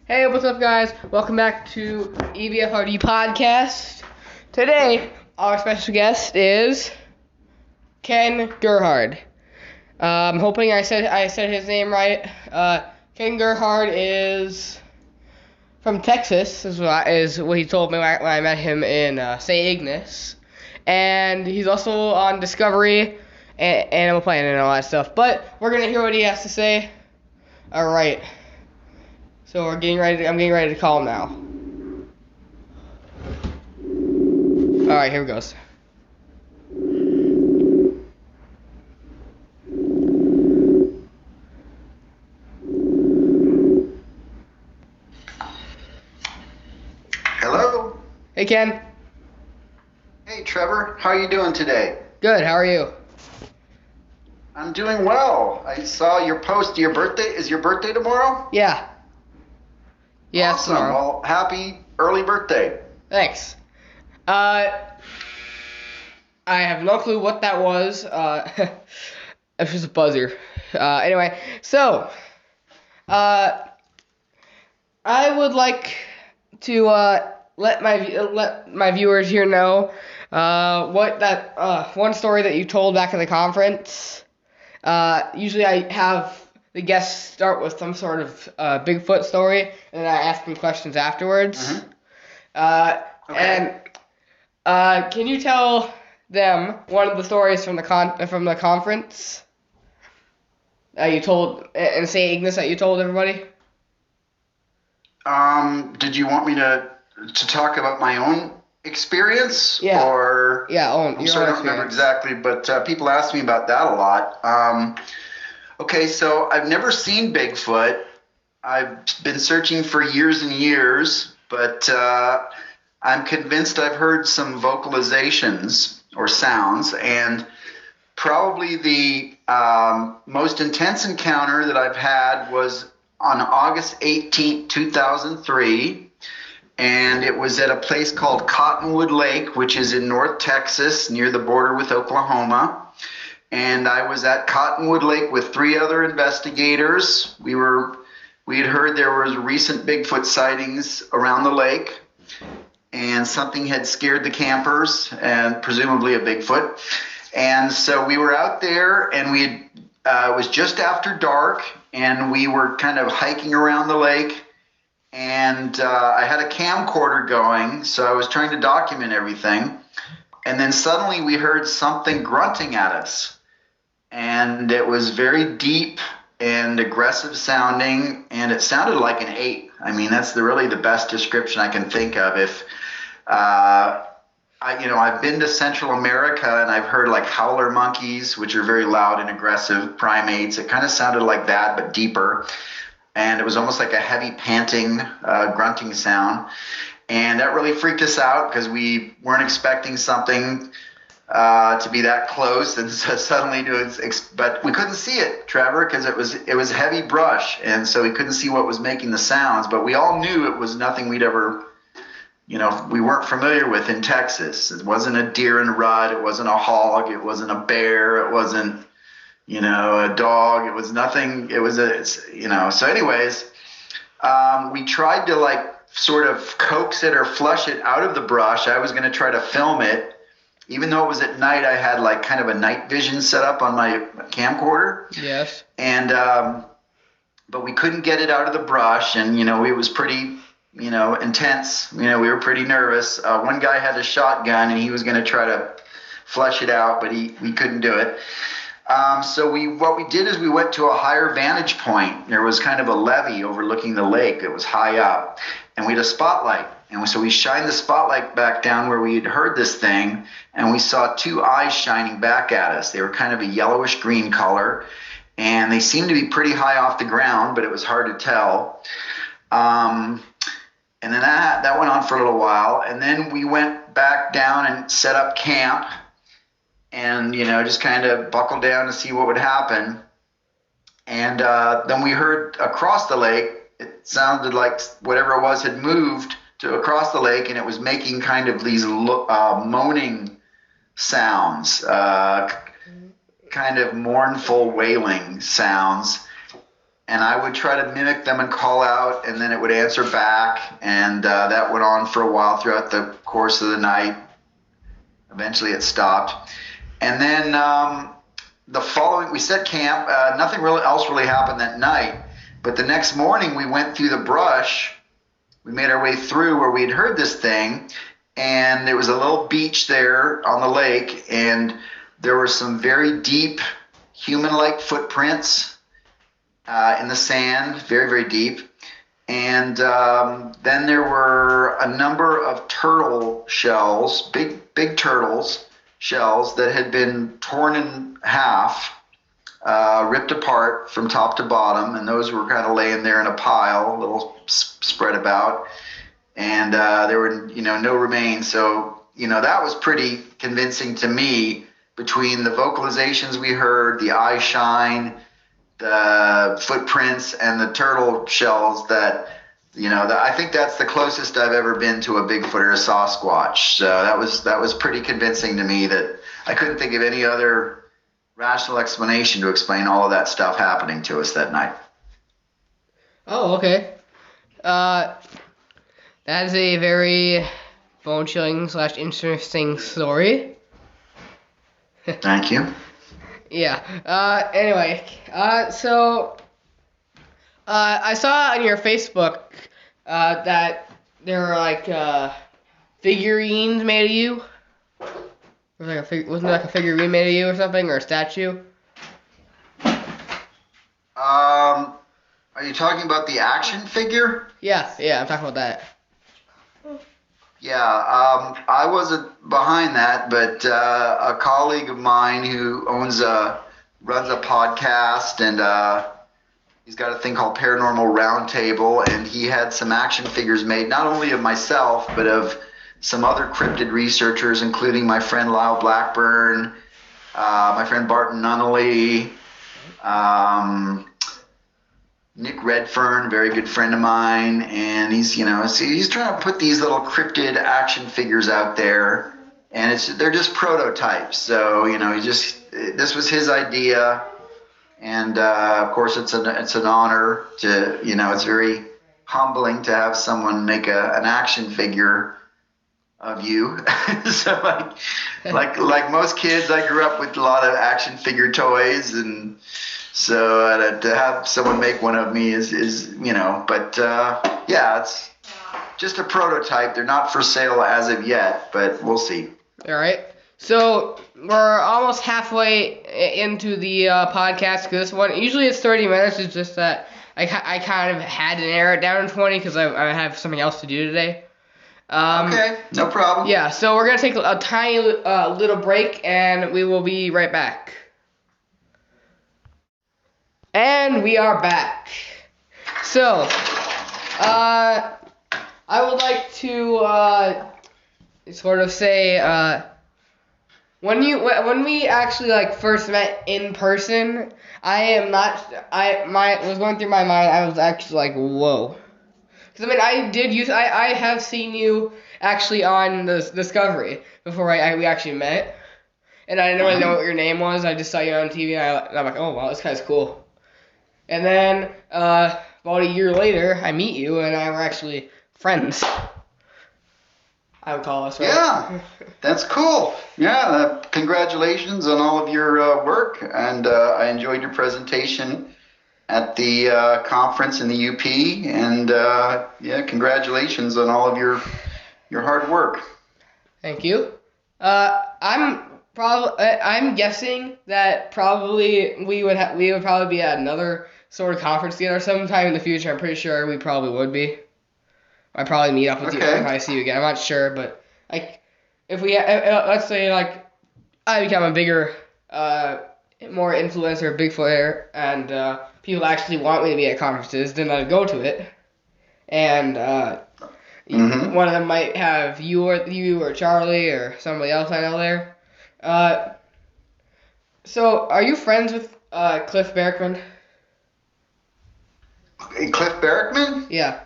Hey, what's up, guys? Welcome back to EBFRD Podcast. Today, our special guest is Ken Gerhard. I'm hoping I said his name right. Ken Gerhard is from Texas, is what he told me when I met him in St. Ignace. And he's also on Discovery and Animal Planet and all that stuff. But we're going to hear what he has to say. All right. So I'm getting ready to call him now. Alright, here it goes. Hello? Hey, Ken. Hey, Trevor. How are you doing today? Good, how are you? I'm doing well. I saw your post. Your birthday? Is your birthday tomorrow? Yeah. Yeah, awesome. tomorrow. Well, happy early birthday. Thanks. I have no clue what that was. It's just a buzzer. Anyway, so, I would like to let my viewers here know what that one story that you told back in the conference. Usually I have the guests start with some sort of Bigfoot story, and then I ask them questions afterwards. Mm-hmm. Okay. And can you tell them one of the stories from the conference you told in St. Ignace that you told everybody? Did you want me to talk about my own experience? Yeah. Or yeah, I don't remember exactly, but people ask me about that a lot. Okay, so I've never seen Bigfoot. I've been searching for years and years, but I'm convinced I've heard some vocalizations or sounds, and probably the most intense encounter that I've had was on August 18th, 2003, and it was at a place called Cottonwood Lake, which is in North Texas near the border with Oklahoma. And I was at Cottonwood Lake with 3 other investigators. We had heard there was recent Bigfoot sightings around the lake, and something had scared the campers, and presumably a Bigfoot. And so we were out there, and it was just after dark, and we were kind of hiking around the lake, and I had a camcorder going, so I was trying to document everything. And then suddenly we heard something grunting at us. And it was very deep and aggressive sounding, and it sounded like an ape. I mean, that's really the best description I can think of. If I've been to Central America, and I've heard like howler monkeys, which are very loud and aggressive primates. It kind of sounded like that, but deeper. And it was almost like a heavy panting, grunting sound. And that really freaked us out because we weren't expecting something to be that close, and so suddenly but we couldn't see it, Trevor, because it was heavy brush, and so we couldn't see what was making the sounds. But we all knew it was nothing we'd ever, we weren't familiar with in Texas. It wasn't a deer and rut, it wasn't a hog, it wasn't a bear, it wasn't, a dog. It was nothing. It was So, anyways, we tried to sort of coax it or flush it out of the brush. I was going to try to film it. Even though it was at night, I had kind of a night vision set up on my camcorder. Yes. And but we couldn't get it out of the brush, and it was pretty intense. We were pretty nervous. One guy had a shotgun, and he was going to try to flush it out, but we couldn't do it. So what we did is we went to a higher vantage point. There was kind of a levee overlooking the lake that was high up, and we had a spotlight. And so we shined the spotlight back down where we had heard this thing, and we saw 2 eyes shining back at us. They were kind of a yellowish green color, and they seemed to be pretty high off the ground, but it was hard to tell. And then that went on for a little while, and then we went back down and set up camp, and just kind of buckled down to see what would happen. And then we heard across the lake, it sounded like whatever it was had moved to across the lake, and it was making kind of these moaning sounds, kind of mournful wailing sounds. and I would try to mimic them and call out, and then it would answer back, and that went on for a while throughout the course of the night. Eventually it stopped. And then we set camp. Nothing else really happened that night. But the next morning we went through the brush. We made our way through where we had heard this thing. And there was a little beach there on the lake. And there were some very deep human-like footprints in the sand, very, very deep. And then there were a number of turtle shells, big turtles shells that had been torn in half, ripped apart from top to bottom, and those were kind of laying there in a pile, a little spread about, and there were no remains. So that was pretty convincing to me, between the vocalizations we heard, the eye shine, the footprints, and the turtle shells, that I think that's the closest I've ever been to a Bigfoot or a Sasquatch. So that was pretty convincing to me, that I couldn't think of any other rational explanation to explain all of that stuff happening to us that night. Oh, okay. That is a very bone-chilling / interesting story. Thank you. Yeah. Anyway, so I saw on your Facebook that there were like figurines made of you. Wasn't there like a figurine made of you or something, or a statue? Are you talking about the action figure? Yeah, I'm talking about that. Yeah, I wasn't behind that, but a colleague of mine who runs a podcast, and he's got a thing called Paranormal Roundtable, and he had some action figures made, not only of myself, but of some other cryptid researchers, including my friend Lyle Blackburn, my friend Barton Nunnally, Nick Redfern, very good friend of mine, and he's trying to put these little cryptid action figures out there, and they're just prototypes. So this was his idea, and of course it's an honor to it's very humbling to have someone make an action figure of you. So like most kids, I grew up with a lot of action figure toys, and so to have someone make one of me is yeah, it's just a prototype. They're not for sale as of yet, but we'll see. All right. So we're almost halfway into the podcast, because this one, usually it's 30 minutes. It's just that I kind of had to narrow it down to 20 because I have something else to do today. Okay, no problem. Yeah, so we're going to take a tiny little break, and we will be right back. And we are back. So, I would like to sort of say, when we actually first met in person, was going through my mind, I was actually like, whoa. Because I have seen you actually on the Discovery before we actually met, and I didn't really know what your name was. I just saw you on TV, and I'm like, oh wow, this guy's cool. And then about a year later, I meet you, and we're actually friends. I would call us, right? Yeah, that's cool. Yeah, congratulations on all of your work, and I enjoyed your presentation at the conference in the UP, and yeah, congratulations on all of your hard work. Thank you. I'm guessing that probably we would probably be at another sort of conference together sometime in the future. I'm pretty sure we probably would be. I'd probably meet up with you if I see you again. I'm not sure, but if we let's say I become a bigger, more influencer, Bigfooter, and people actually want me to be at conferences, then I'd go to it, and one of them might have you or Charlie or somebody else I know there. So are you friends with Cliff Barackman? Cliff Barackman? Yeah.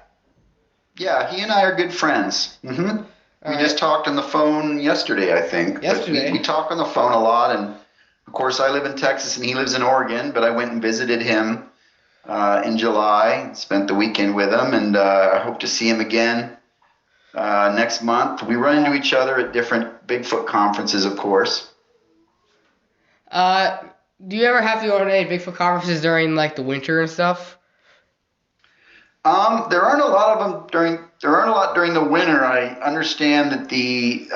Yeah, he and I are good friends. Mm-hmm. We just talked on the phone yesterday, I think. Yesterday? We talk on the phone a lot, and of course I live in Texas and he lives in Oregon, but I went and visited him in July. Spent the weekend with him, and I hope to see him again next month. We run into each other at different Bigfoot conferences, of course. Do you ever have to go to any Bigfoot conferences during like the winter and stuff? There aren't a lot of them during the winter. I understand that the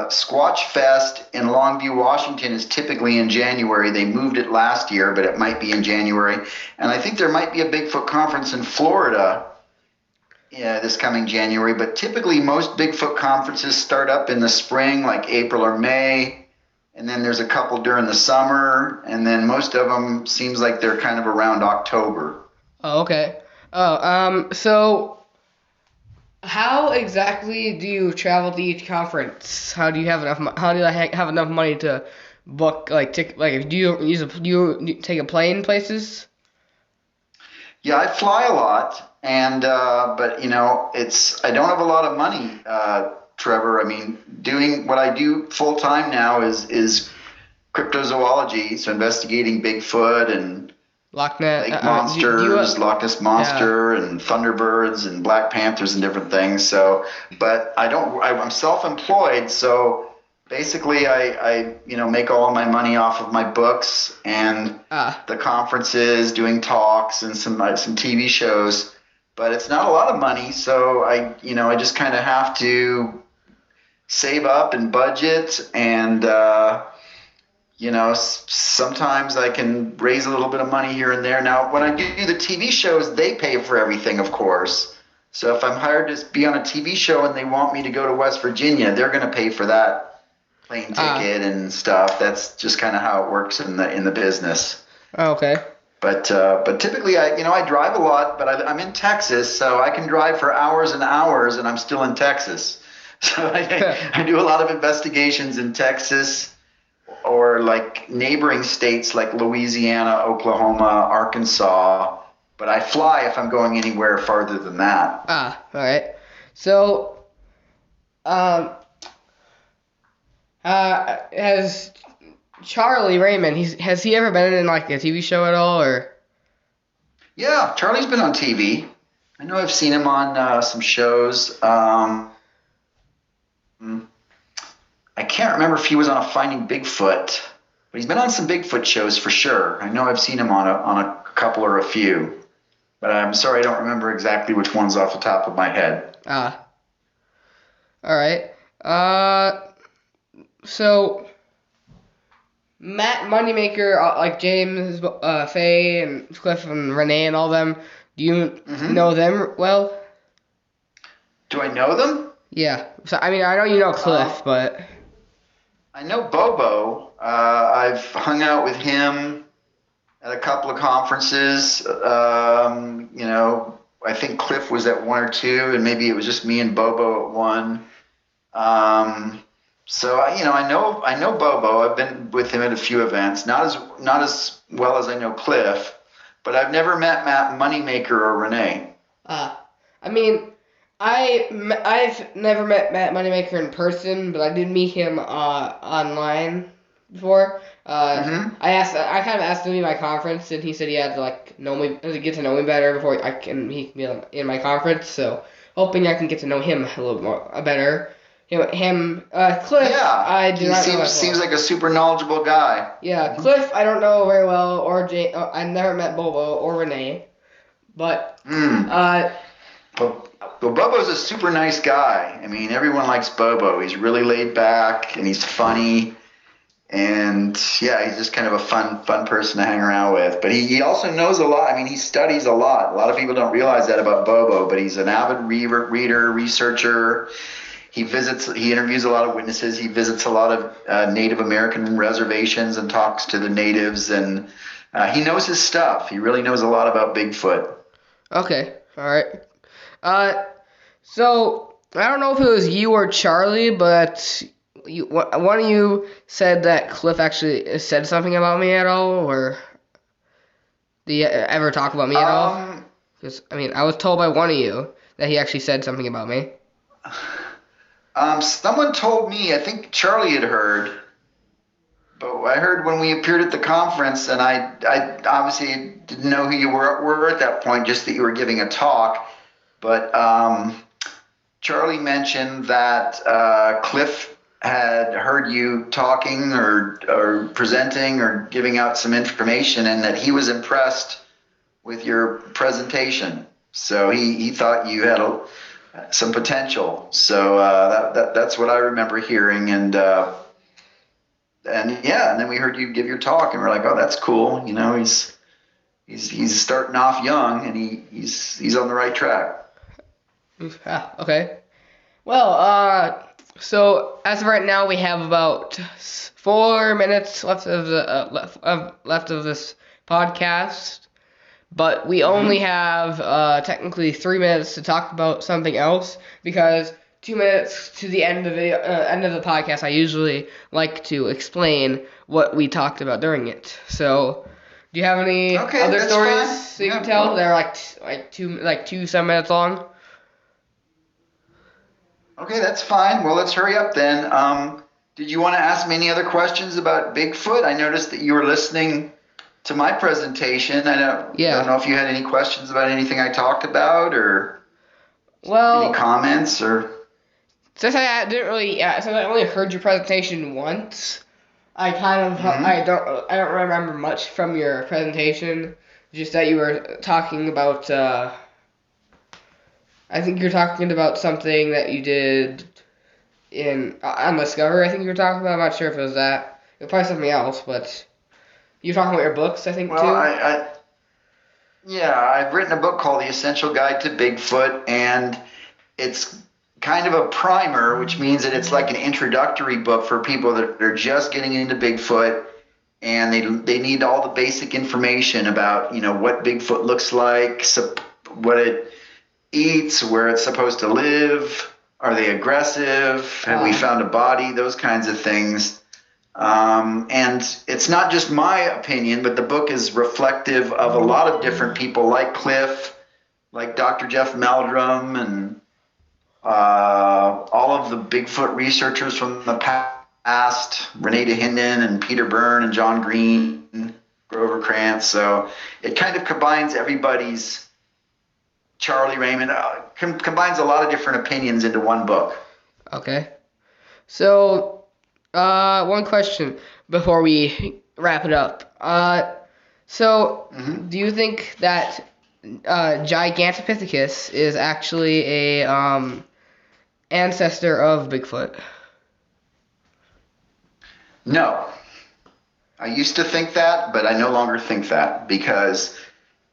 Squatch Fest in Longview, Washington is typically in January. They moved it last year, but it might be in January. And I think there might be a Bigfoot conference in Florida this coming January. But typically most Bigfoot conferences start up in the spring, like April or May. And then there's a couple during the summer. And then most of them seems like they're kind of around October. Oh, okay. So how exactly do you travel to each conference? How do you have enough? How do I have enough money to book like do you take a plane places? Yeah, I fly a lot, and but I don't have a lot of money, Trevor. I mean, doing what I do full time now is cryptozoology, so investigating Bigfoot and Loch Ness, lake monsters, Loch Ness Monster, and Thunderbirds and Black Panthers and different things. So, but I'm self-employed, so basically I make all of my money off of my books and the conferences, doing talks and some TV shows. But it's not a lot of money, so I just kind of have to save up and budget and. Sometimes I can raise a little bit of money here and there. Now, when I do the TV shows, they pay for everything, of course. So if I'm hired to be on a TV show and they want me to go to West Virginia, they're going to pay for that plane ticket and stuff. That's just kind of how it works in the business. Okay. But typically I drive a lot, but I'm in Texas, so I can drive for hours and hours, and I'm still in Texas. So I do a lot of investigations in Texas. Or like neighboring states like Louisiana, Oklahoma, Arkansas. But I fly if I'm going anywhere farther than that. All right. So, has Charlie Raymond, has he ever been in like a TV show at all, or? Yeah, Charlie's been on TV. I know I've seen him on some shows. I can't remember if he was on a Finding Bigfoot, but he's been on some Bigfoot shows for sure. I know I've seen him on a couple or a few, but I'm sorry I don't remember exactly which ones off the top of my head. All right. So Matt Moneymaker, like James, Faye, and Cliff, and Renee, and all them. Do you know them well? Do I know them? Yeah. So I mean, I know you know Cliff, but. I know Bobo. I've hung out with him at a couple of conferences. I think Cliff was at one or two, and maybe it was just me and Bobo at one. So I know Bobo. I've been with him at a few events. Not as well as I know Cliff, but I've never met Matt Moneymaker or Renee. I mean. I've never met Matt Moneymaker in person, but I did meet him online before. I kind of asked him to be my conference, and he said he had to get to know me better before he can be in my conference. So hoping I can get to know him a little more better. Cliff. Yeah, I do not know. Seems like a super knowledgeable guy. Yeah, Cliff I don't know very well, or I never met Bobo or Renee, but Well, Bobo's a super nice guy. I mean, everyone likes Bobo. He's really laid back, and he's funny. And, yeah, he's just kind of a fun person to hang around with. But he also knows a lot. I mean, he studies a lot. A lot of people don't realize that about Bobo, but he's an avid reader, researcher. He interviews a lot of witnesses. He visits a lot of Native American reservations and talks to the natives. And he knows his stuff. He really knows a lot about Bigfoot. Okay, all right. So I don't know if it was you or Charlie, but one of you said that Cliff actually said something about me at all, or did he ever talk about me at all? Because I was told by one of you that he actually said something about me. Someone told me. I think Charlie had heard, but I heard when we appeared at the conference, and I obviously didn't know who you were at that point, just that you were giving a talk. But Charlie mentioned that Cliff had heard you talking or presenting or giving out some information, and that he was impressed with your presentation. So he thought you had some potential. So that's what I remember hearing, and then we heard you give your talk, and we're like, oh, that's cool. You know, he's starting off young, and he's on the right track. Ah, okay. Well, so as of right now, we have about 4 minutes left of this podcast, but we only have technically 3 minutes to talk about something else, because 2 minutes to the end of the podcast, I usually like to explain what we talked about during it. So, do you have any other stories that you can tell? They're like 2 minutes long. Okay, that's fine. Well, let's hurry up then. Did you want to ask me any other questions about Bigfoot? I noticed that you were listening to my presentation. I don't know if you had any questions about anything I talked about, or any comments, or. Since I only heard your presentation once, I kind of I don't remember much from your presentation. Just that you were talking about. I think you're talking about something that you did on Discover. I think you were talking about. I'm not sure if it was that. It was probably something else, but you were talking about your books, I think, too. I've written a book called The Essential Guide to Bigfoot, and it's kind of a primer, which means that it's like an introductory book for people that are just getting into Bigfoot, and they need all the basic information about, you know, what Bigfoot looks like, what it eats, where it's supposed to live, are they aggressive, have we found a body, those kinds of things. And it's not just my opinion, but the book is reflective of a lot of different people, like Cliff, like Dr. Jeff Meldrum, and all of the Bigfoot researchers from the past, Renee DeHinden and Peter Byrne and John Green, Grover Krantz. So it kind of combines everybody's, Charlie Raymond, combines a lot of different opinions into one book. Okay. So, one question before we wrap it up. Do you think that Gigantopithecus is actually a ancestor of Bigfoot? No. I used to think that, but I no longer think that, because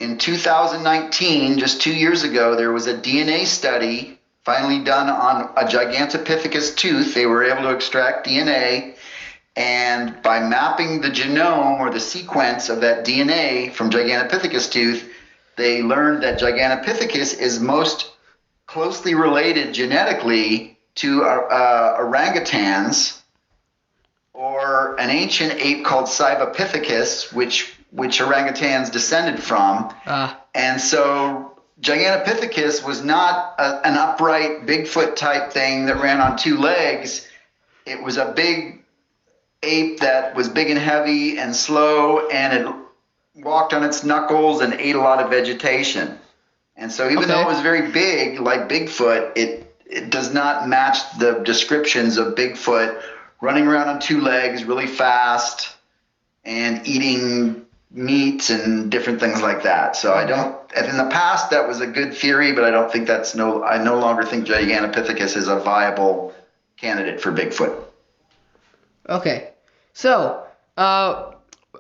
in 2019, just 2 years ago, there was a DNA study finally done on a Gigantopithecus tooth. They were able to extract DNA, and by mapping the genome or the sequence of that DNA from Gigantopithecus tooth, they learned that Gigantopithecus is most closely related genetically to orangutans, or an ancient ape called Cybopithecus, which orangutans descended from. And so Gigantopithecus was not an upright Bigfoot type thing that ran on 2 legs. It was a big ape that was big and heavy and slow, and it walked on its knuckles and ate a lot of vegetation. And so even though it was very big, like Bigfoot, it does not match the descriptions of Bigfoot running around on 2 legs really fast and eating meat and different things like that. So I don't, in the past that was a good theory, but I don't think I no longer think Gigantopithecus is a viable candidate for Bigfoot. Okay. So,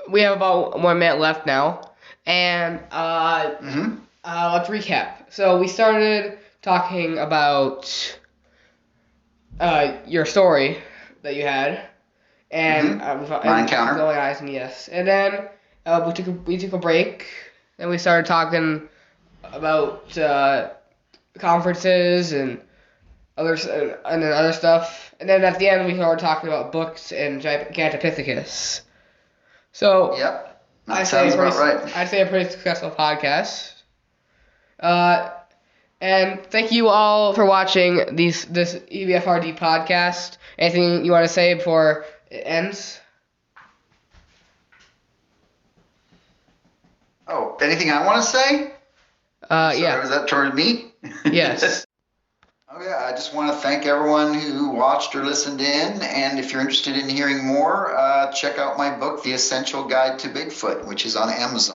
we have about 1 minute left now, and let's recap. So we started talking about your story that you had, and my encounter. Eyes, and yes, and then we took a break, and we started talking about conferences and other stuff, and then at the end we started talking about books and Gigantopithecus. So yep, that sounds about right. I'd say a pretty successful podcast. And thank you all for watching this EBFRD podcast. Anything you want to say before it ends? Oh, anything I want to say? Yeah. Was that toward me? Yes. Okay, I just want to thank everyone who watched or listened in. And if you're interested in hearing more, check out my book, The Essential Guide to Bigfoot, which is on Amazon.